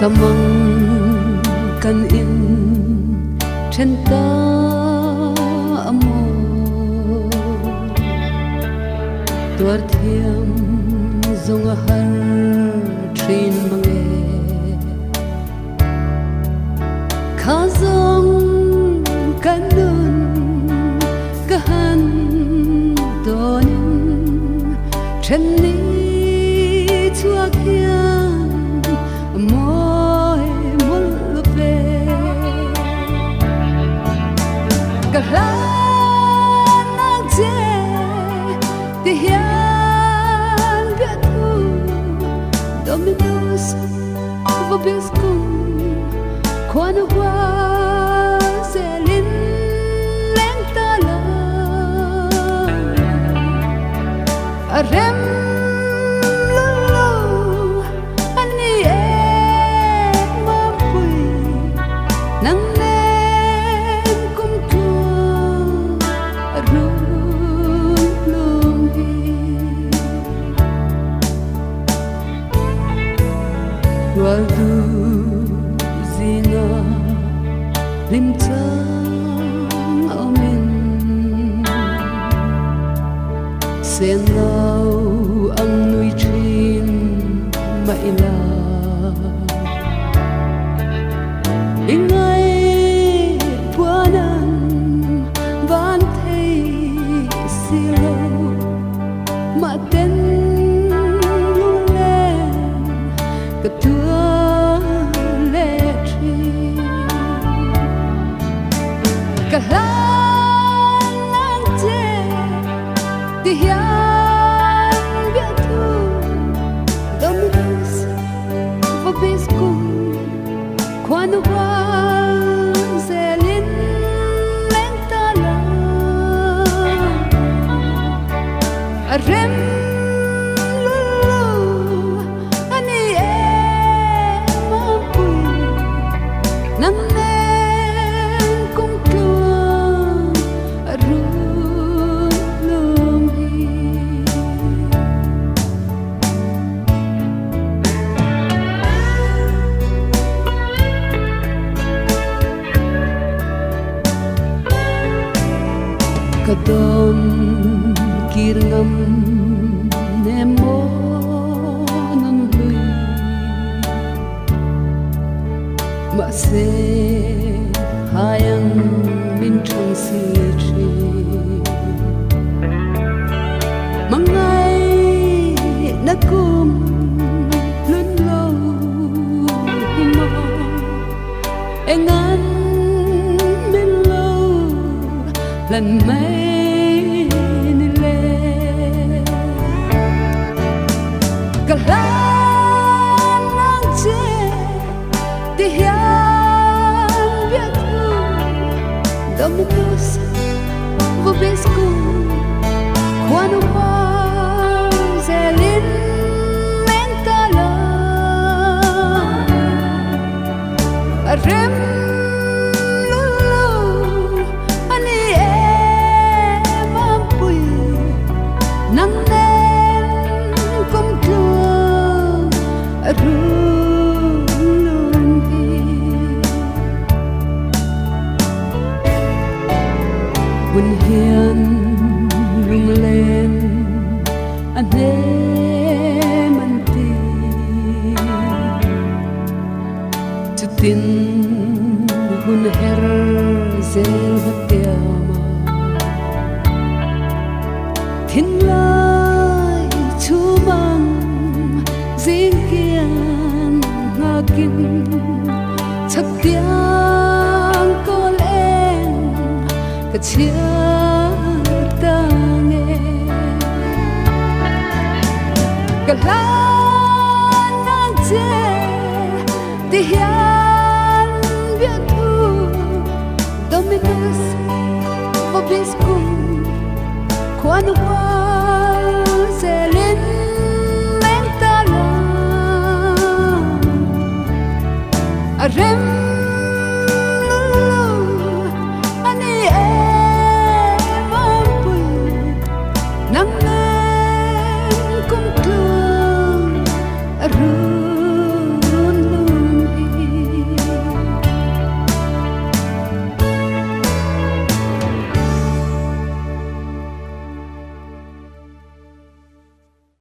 samang kan in chen ta amo tuar thiam zong har trin mange kha zong kan nun ka han don chen ni chua khiam moi mul ve ka la nang che ti hian ga tu dominus vobiskum quan hoa selin lenta la arem Waldu zina lim chang amin sen nau ang nui trin maila ingai puanan van thei silo ma ten ka tua le tri ka lang che ti hian bia tu dominus vobiskum quan hoa selin lenta la arem nắng lên cũng thương run lum hi kadom kirngam nemo mà se hayang min trong si tri mangai na kum lun lo himo engan min lo lần mấy ni le cả lan nang che ti hian bia tu dominus vobiskum quan hoa selin lenta la arem lulu ani em pui nang nen kum thương Quân hiền rung lên anh em anh tin cho tin hun her zel hatiama thiên lai chu mang riêng kian ngakin chắc tiếng có lên cả chia ta nghe cả lan nang che ti hian bia tu dominus vobiskum quan hoa selin lenta la arem